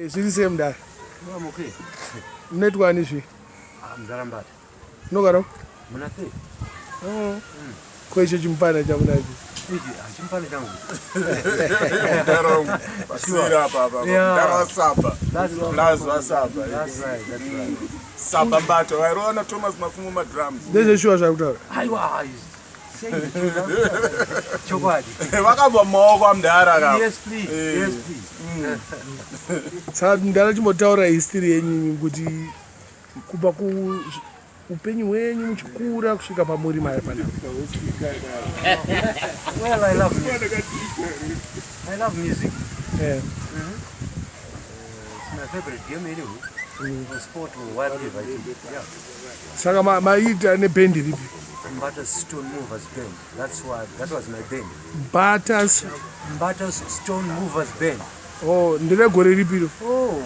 Siri same da. I'm okay. Net one is she? I'm Mbata. No garo? Munate. Oh. Kweshe chimpana chamunaji. Chimpana changu. Daro basira baba. Daro saba. That's saba. That's right. Saba Mbata. Wairona Thomas mafumo ma drums. Deze sure zvakutaura. Aiwa. Chokwadi. Vakabva maoko amudhara ka. Yes please. Saka ndara chimotaura history yenyu kuti kubva upenyu hwenyu muchikura kusvika pamuri maya panapa. Well, I love music. Yeah. It's my favorite game anyway. Sport or whatever. Yeah. Saka maita nebhendi ripi? Mbata's Stone Movers Band. That was my band. Mbata's Stone Movers Band. Oh, ndiregore ripiro? Oh,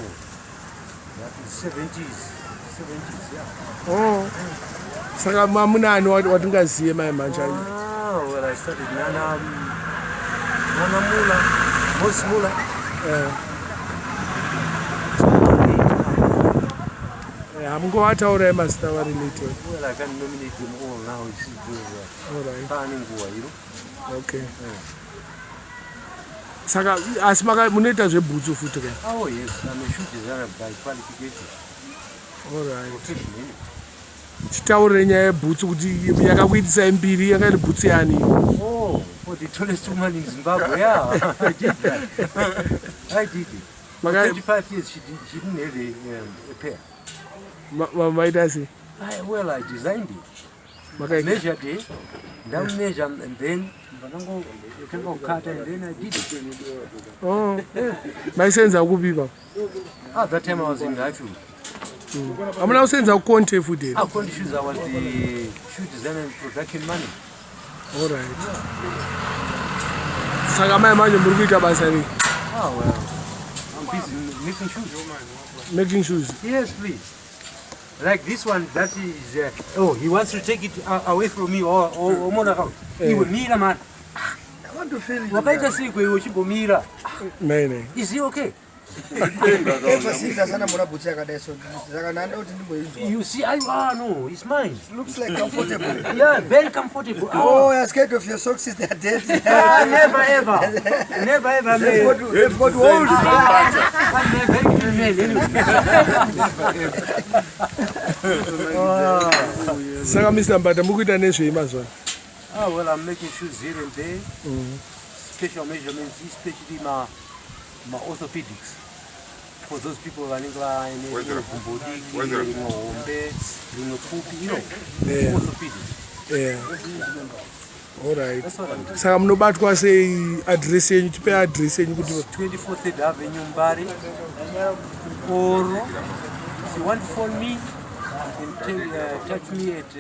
that is 70s, yeah. Oh. Saka mamunani watingaziye mai manja. Well, I started Nana Mula, Boss Mula. I'm going to tell mazita vari Nito. Well, I can nominate them all now. It's all right. Okay. Yeah. Saka asi munoita zvebhutsu futi ka? Oh yes, I'm a shoot designer by qualification. All right. Chitaurire nyaya yebhutsu kuti yakakuitisai mbiri yanga iri bhutsu yani? Oh, for the tallest woman in Zimbabwe, yeah. I did that. I did it. For 35 years she didn't have a pair. Maita sei? Well, I designed it. I measured it, down measure, and then cut, and then I did it. Oh, maisenza kupipa? At that time I was in High School. Amuna usenza ukonte futhi? Konte shoes, I was the shoe designer and production manager. All right. Saka manje muri kuita basa rei? Well, I'm busy making shoes. Making shoes? Yes, please. Like this one, that is, he wants to take it away from me or more around. He will mira, man. I want to feel it. Is he okay? You see, no, it's mine. Looks like comfortable. Yeah, very comfortable. Oh, you're scared of your socks, is that dead? Never ever. They've got holes. Saka Mr. Mbata mukuita nezvei mazuva? Well, I'm making shoes here and there. Special measurements, especially my orthopedics. For those people running line, orthopedics. Yeah. All right. Saka munobatwa sei address yenyu? Tipe address yenyu kuti 24th Avenue Mbare. Or if you want to phone me, you can touch me at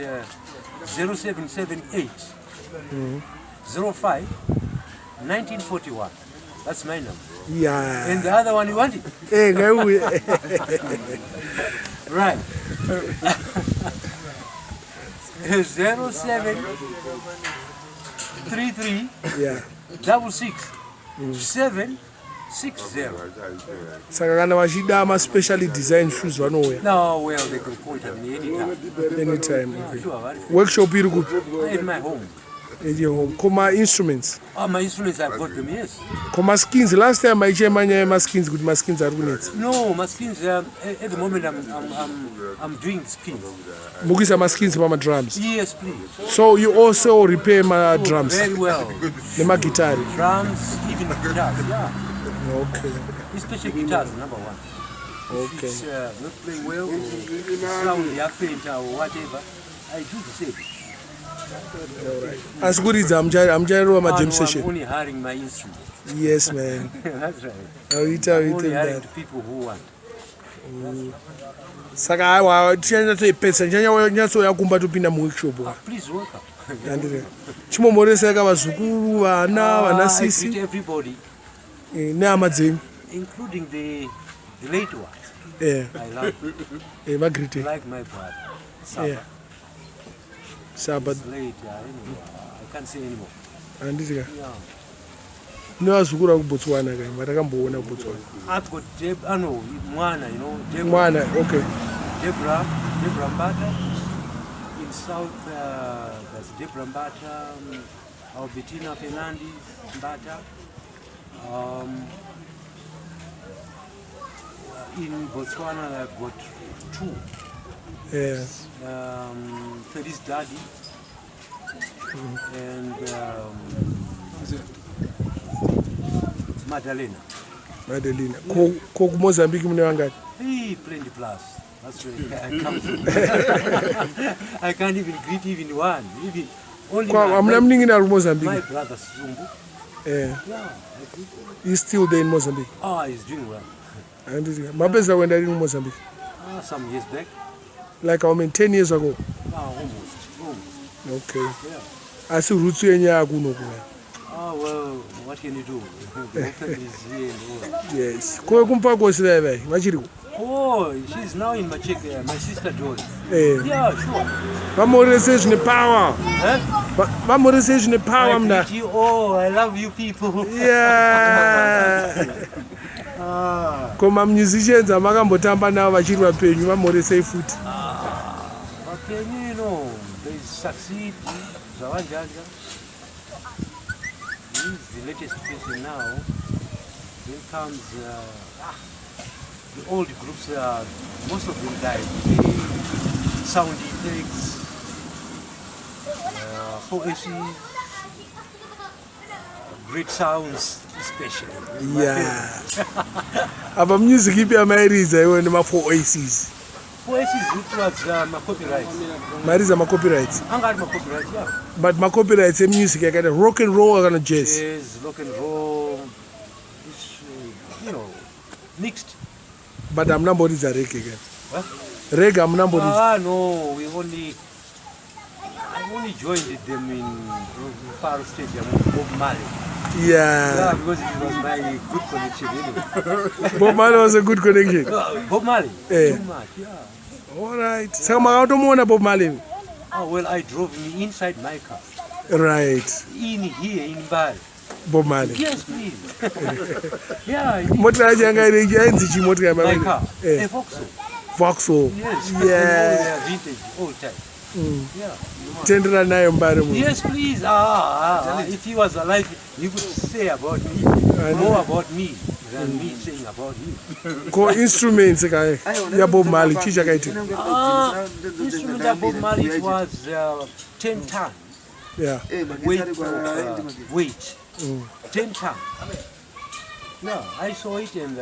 0778 05 1941. That's my number. Yeah. And the other one you want it? Right. 0733 66 760. Saka kana vachida ma specially designed shoes vanouya? No, well, they can call it anytime. Anytime. Okay. Sure. Workshop iri kupi? In my home. In your home. Koma instruments? My instruments, I've got them, yes. Koma skins, last time I checked my skins, good my skins are running. No, my skins, at the moment I'm doing skins. Mugisa my skins for my drums? Yes, please. So you also repair my drums? Very well. My guitar? Drums, even guitars, yeah. Okay. Especially guitars, number one. Okay. If it's not playing well, or sound faint or whatever, I do the same. As good as I'm Jairo my jam session. I'm only hiring my instrument. Yes, man. That's right. I'll tell you that. People who want. Saka awa tienda to pesa nyanyaso yakumba tupinda mu workshop. Please welcome. Yandire. Chimomoresa ka vazukuru vana sisi. I greet everybody. Ne amadzenyu. Including the late ones. Yeah. I love it. Magribhi. Like my brother. Yeah. Sabbath. Late, I can't say anymore. Andika. Yeah. Nevazukuru kuBotswana kai matakamboona kuBotswana. I've got Mwana, you know, Mwana, okay. Deborah Mbata. In South, there's Deborah Mbata, Albertina Fernandez Mbata. In Botswana, I've got 2. Yeah. Felice Daddy and Madalena. Ko Mozambique mune vangati? Hey, plenty plus. That's where I come from. I can't even greet even one. Even only my brother Zumbu. Yeah. Yeah. He's still there in Mozambique. Oh, he's doing well. Mabeza went in Mozambique. Some years back. Like how many 10 years ago? Almost. Okay. Yeah. I see roots kuno kuya. Oh well, what can you do? The family is here and all. Yes. Ko kumpa ko sile machiri. Oh, she's now in Macheke, my sister Joy. Yeah, sure. Mamorization the power. Mamorization the power mna. Oh, I love you people. Yeah. Koma musicians amakambotamba navo vachiri vapenyu vamoresei futi. Vapenyu, you know, they succeed. Zawajanja. He's the latest person now. Then comes the old groups. Most of them died. The sound effects, 4ACs, great sounds, especially. Yeah. Aba music ipi amairiza iwe ni ma 4ACs. 4ACs it was my copyrights. Mairiza ma copyrights. Angari my copyrights, yeah. But my copyrights in music yakada rock and roll or jazz. Jazz, rock and roll. It's you know mixed. But I'm not bodies are reggae again. What? Reggae I'm not bodies. No, I only joined them in Faro Stadium with Bob Marley. Yeah, because it was my good connection anyway. Bob Marley was a good connection. Bob Marley? Too much, yeah. Alright. So I don't want Bob Marley. Oh, well, I drove me inside my car. Right. In here, in Mbare. Bob Marley. Yes, please. Yeah. My car. A Vauxhall. Vauxhall. Yes. Yeah. Vintage, old type. Yeah. Tendera nayo Mbare. Yes, please. If he was alive, he would say about me more about me than me saying about him. Ko instruments ya Bob Marley chicha kaiti. Instrument of Bob Marley was 10 tons. Yeah. Weight. 10 tons. Yeah, I saw it and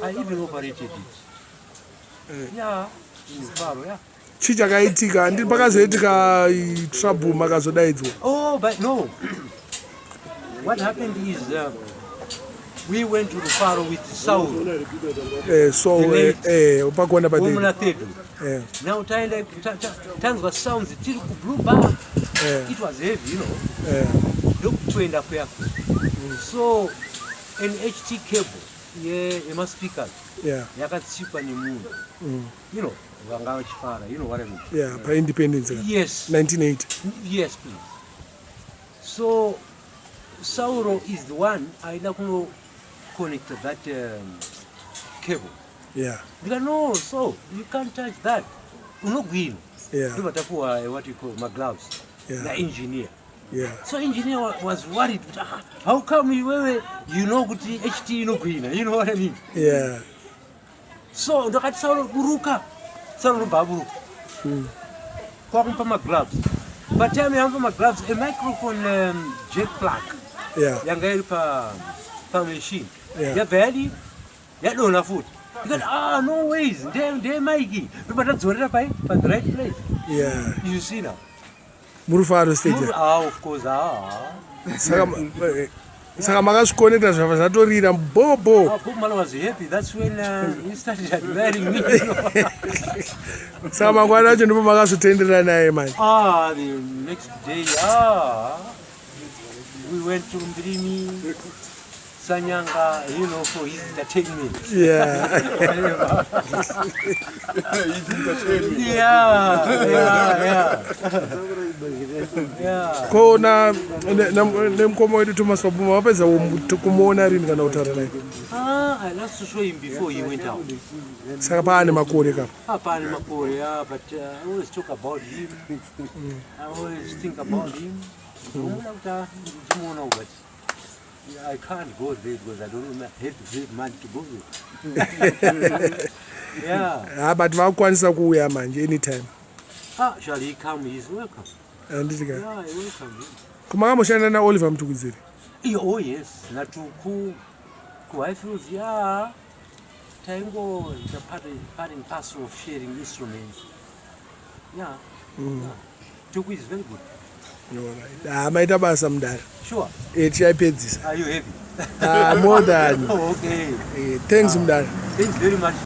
I even operated it. Yeah, in Faro, yeah. Chicha kaitika ndi pakazoitika trouble makazodaidzwa. Oh, but no. What happened is we went to the Faro with Saul. So upakwenda pa now times was sounds till blue bar. It was heavy, you know. Look to end up here. So an HT cable, a speaker. Yeah. Yakatsipa ni mundu. You know, Wangawa Chifara, you know what I mean? Yeah, by independence. Yes. 1980. Yes, please. So Sauro is the one I don't know connected that cable. Yeah. Because no, so you can't touch that. No green. Yeah. What you call my gloves. Yeah. The engineer. Yeah. So engineer was worried. How come you know HT no green? You know what I mean? Yeah. So the Sauro Buruka. Sauro Babu. Kwa my gloves. But tell me, my gloves, a microphone jet plug. Yeah. Yanga per machine. Yeah. Yeah, very. Yeah, no, na food. Because no ways. They Mikey. But that's what I but the right place. Yeah. You see now. Murehwa stage. Of course. Saka makazvikoneta zvava zvatorira bobo. Bob Marley was happy. That's when he started admiring me. Saka mangwana acho ndipo makazotendera naye man. The next day, we went to Magribhi, Sanyanga, you know, for his entertainment. Yeah. Yeah. Kona nemkomo wedu Thomas Wabuma wapedza kumuona rini kana kutaura naye? I last saw him before he went out. Saka paane makore kapa. Apane makore, yeah, but I always talk about him. I always think about him. But I can't go there because I don't have the money to go there. Yeah. But vakukwanisa kuuya manje anytime. Shall he come? He's welcome. Anditi ka. Yeah, welcome. Kumakamboshanda na Oliver Mtukuziri. Oh yes, natuku kuwifels, yeah. Tango is a part and parcel of sharing instruments. Yeah. Tuku is very good. Maita basa Mudhara. Sure. Tichaipedzisa. Are you happy? More than. Oh, okay. Thanks Mudhara. Thanks very much.